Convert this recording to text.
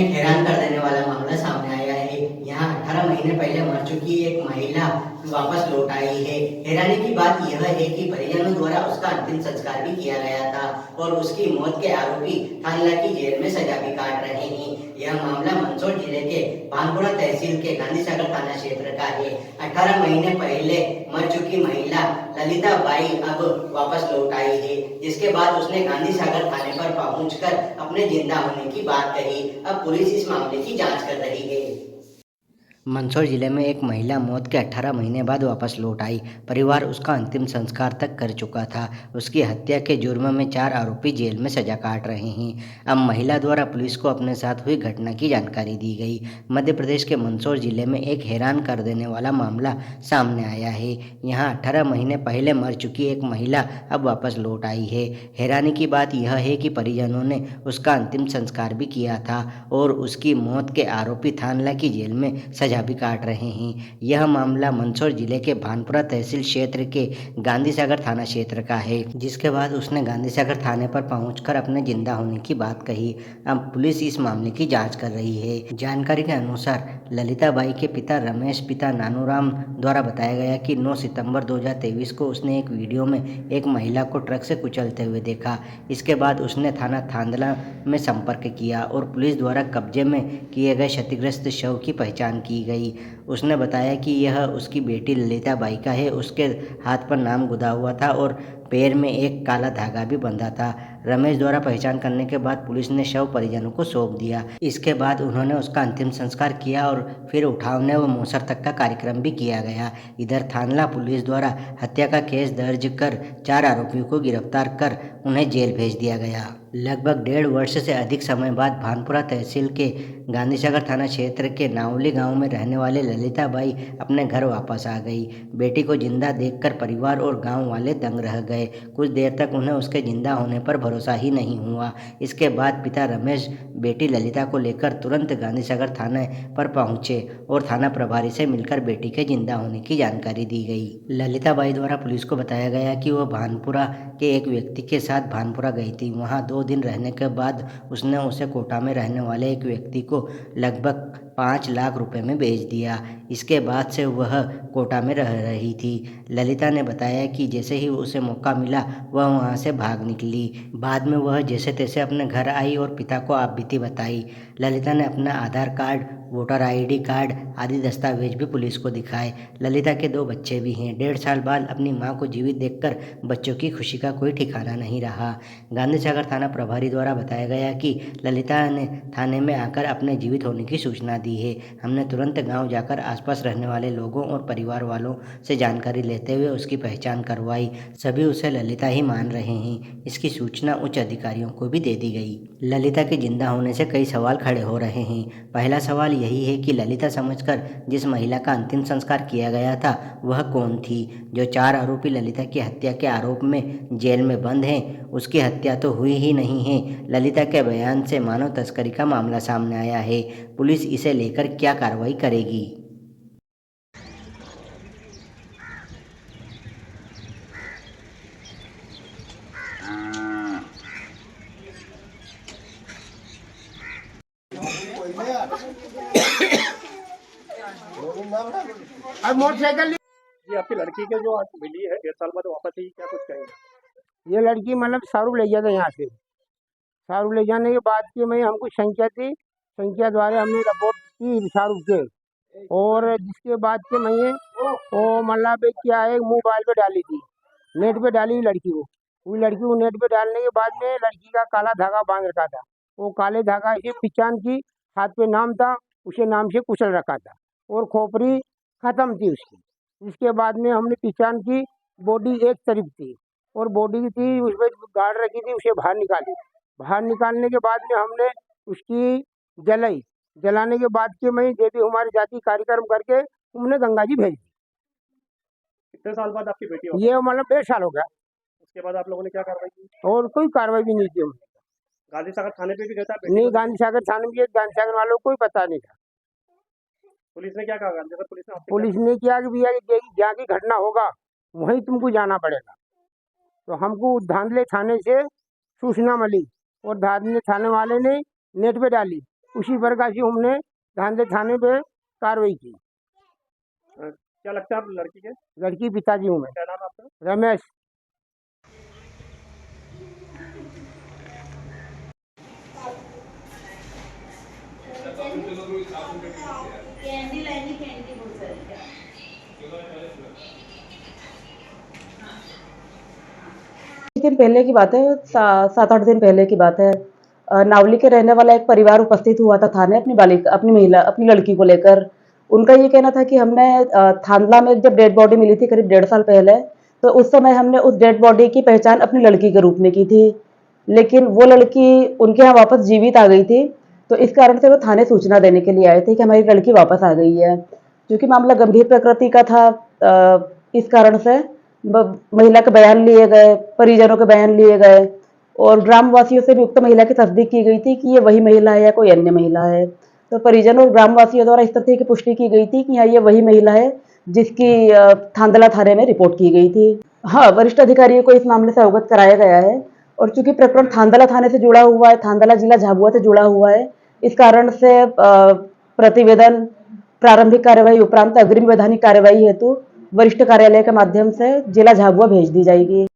एक हैरान कर देने वाला मामला सामने आया है। यहाँ 18 महीने पहले मर चुकी एक महिला वापस लौट आई है। हैरानी की बात यह है कि परिजनों द्वारा उसका अंतिम संस्कार भी किया गया था और उसकी मौत के आरोपी थानला की जेल में सजा भी काट रहे हैं। यह मामला मंदसौर जिले के भानपुरा तहसील के गांधी सागर थाना क्षेत्र का है। 18 महीने पहले मर चुकी महिला ललिता बाई अब वापस लौट आई है, जिसके बाद उसने गांधी सागर थाने पर पहुंचकर अपने जिंदा होने की बात कही। अब पुलिस इस मामले की जांच कर रही है। मंदसौर जिले में एक महिला मौत के 18 महीने बाद वापस लौट आई। परिवार उसका अंतिम संस्कार तक कर चुका था। उसकी हत्या के जुर्म में 4 आरोपी जेल में सजा काट रहे हैं। अब महिला द्वारा पुलिस को अपने साथ हुई घटना की जानकारी दी गई। मध्य प्रदेश के मंदसौर जिले में एक हैरान कर देने वाला मामला सामने आया है। यहाँ 18 महीने पहले मर चुकी एक महिला अब वापस लौट आई है। हैरानी की बात यह है कि परिजनों ने उसका अंतिम संस्कार भी किया था और उसकी मौत के आरोपी थानला की जेल में सजा भी काट रहे हैं। यह मामला मंदसौर जिले के भानपुरा तहसील क्षेत्र के गांधी सागर थाना क्षेत्र का है, जिसके बाद उसने गांधी सागर थाने पर पहुंचकर अपने जिंदा होने की बात कही। अब पुलिस इस मामले की जांच कर रही है। जानकारी के अनुसार ललिता बाई के पिता रमेश पिता नानूराम द्वारा बताया गया कि 9 सितंबर 2023 को उसने एक वीडियो में एक महिला को ट्रक से कुचलते हुए देखा। इसके बाद उसने थाना थांदला में संपर्क किया और पुलिस द्वारा कब्जे में किए गए क्षतिग्रस्त शव की पहचान की गई। उसने बताया कि यह उसकी बेटी ललिता बाई का है। उसके हाथ पर नाम गुदा हुआ था और पैर में एक काला धागा भी बंधा था। रमेश द्वारा पहचान करने के बाद पुलिस ने शव परिजनों को सौंप दिया। इसके बाद उन्होंने उसका अंतिम संस्कार किया और फिर उठावने व मोसर तक का कार्यक्रम भी किया गया। इधर थानला पुलिस द्वारा हत्या का केस दर्ज कर 4 आरोपियों को गिरफ्तार कर उन्हें जेल भेज दिया गया। लगभग 1.5 वर्ष से अधिक समय बाद भानपुरा तहसील के गांधी सागर थाना क्षेत्र के नावली गांव में रहने वाले ललिता बाई अपने घर वापस आ गई। बेटी को जिंदा देखकर परिवार और गांव वाले दंग रह गए। कुछ देर तक उन्हें उसके जिंदा होने पर भरोसा ही नहीं हुआ। इसके बाद पिता रमेश बेटी ललिता को लेकर तुरंत गांधी सागर थाने पर पहुंचे और थाना प्रभारी से मिलकर बेटी के जिंदा होने की जानकारी दी गई। ललिता बाई द्वारा पुलिस को बताया गया कि वह भानपुरा के एक व्यक्ति के साथ भानपुरा गई थी। वहां 2 दिन रहने के बाद उसने उसे कोटा में रहने वाले एक व्यक्ति को लगभग 5 लाख रुपए में बेच दिया। इसके बाद से वह कोटा में रह रही थी। ललिता ने बताया कि जैसे ही उसे मौका मिला वह वहां से भाग निकली। बाद में वह जैसे तैसे अपने घर आई और पिता को आप बीती बताई। ललिता ने अपना आधार कार्ड, वोटर ID कार्ड आदि दस्तावेज भी पुलिस को दिखाए। ललिता के 2 बच्चे भी हैं। 1.5 साल बाद अपनी मां को जीवित देखकर बच्चों की खुशी का कोई ठिकाना नहीं रहा। गांधी सागर थाना प्रभारी द्वारा बताया गया कि ललिता ने थाने में आकर अपने जीवित होने की सूचना दी है। हमने तुरंत गांव जाकर आसपास रहने वाले लोगों और परिवार वालों से जानकारी लेते हुए उसकी पहचान करवाई। सभी उसे ललिता ही मान रहे हैं। इसकी सूचना उच्च अधिकारियों को भी दे दी गई। ललिता के जिंदा होने से कई सवाल खड़े हो रहे हैं। पहला सवाल यही है कि ललिता समझकर जिस महिला का अंतिम संस्कार किया गया था वह कौन थी? जो 4 आरोपी ललिता की हत्या के आरोप में जेल में बंद हैं, उसकी हत्या तो हुई ही नहीं है। ललिता के बयान से मानव तस्करी का मामला सामने आया है। पुलिस इसे लेकर क्या कार्रवाई करेगी? अब मोटरसाइकिल जी आपकी लड़की के जो आज मिली है 1.5 साल बाद वापस आई, क्या कुछ कहेंगे? ये लड़की मतलब शाहरुख ले गया था यहाँ से। शाहरुख ले जाने के बाद की मैं हमको शंका थी, शंका द्वारा हमने रिपोर्ट की शाहरुख से, और जिसके बाद के मैं वो मतलब क्या है मोबाइल पे डाली थी, नेट पे डाली लड़की को। वो लड़की को नेट पे डालने के बाद में लड़की का काला धागा बांध रखा था। वो काले धागा से पहचान की, हाथ पे नाम था, उसे नाम से कुचल रखा था और खोपड़ी खत्म थी उसकी। इसके बाद में हमने पहचान की, बॉडी एक तरफ थी और बॉडी थी उसमें गाड़ रखी थी, उसे बाहर निकाली। बाहर निकालने के बाद में हमने उसकी जलाई, जलाने के बाद के मैं जो भी हमारे जाति कार्यक्रम करके हमने गंगा जी भेज दी। कितने साल बाद आपकी बेटी वापस? ये मतलब 1.5 साल हो गया उसके बाद आप लोगों ने क्या कार्रवाई की? और कोई कार्रवाई भी नहीं की हमने। गांधी सागर थाने पे भी गया था बेटी नहीं, को? गांधी सागर थाने में गांधी सागर वालों को कोई पता नहीं था। पुलिस ने क्या कहा? गांधी सागर पुलिस ने आपसे पुलिस ने किया कि भैया जहाँ की घटना होगा वहीं तुमको जाना पड़ेगा। तो हमको धांधले थाने से सूचना मिली और धांधले थाने वाले ने नेट पे डाली उसी प्रकार से हमने धांधे थाने पे कार्रवाई की। क्या लगता है आप लड़की के? लड़की पिताजी हूँ मैं, क्या नाम है आपका? रमेश। कैंडी लाएंगे, कैंडी बहुत सारी। कुछ दिन पहले की बात है, 7-8 दिन पहले की बात है। नावली के रहने वाला एक परिवार उपस्थित हुआ था थाने अपनी लड़की को लेकर। उनका ये कहना था कि हमने थांदला में जब डेड बॉडी मिली थी करीब 1.5 साल पहले, तो उस समय हमने उस डेड बॉडी की पहचान अपनी लड़की के रूप में की थी, लेकिन वो लड़की उनके यहाँ वापस जीवित आ गई थी। तो इस कारण से वो थाने सूचना देने के लिए आए थे कि हमारी लड़की वापस आ गई है। क्योंकि मामला गंभीर प्रकृति का था, इस कारण से महिला के बयान लिए गए, परिजनों के बयान लिए गए और ग्रामवासियों से भी उक्त महिला की तस्दीक की गई थी कि ये वही महिला है या कोई अन्य महिला है। तो परिजनों और ग्रामवासियों द्वारा इस तथ्य की पुष्टि की गई थी कि हाँ, ये वही महिला है जिसकी थांदला थाने में रिपोर्ट की गई थी। हाँ, वरिष्ठ अधिकारियों को इस मामले से अवगत कराया गया है और चूंकि प्रकरण थांदला थाने से जुड़ा हुआ है, थांदला जिला झाबुआ से जुड़ा हुआ है, इस कारण से प्रतिवेदन, प्रारंभिक कार्यवाही उपरांत अग्रिम वैधानिक कार्यवाही हेतु वरिष्ठ कार्यालय के माध्यम से जिला झाबुआ भेज दी जाएगी।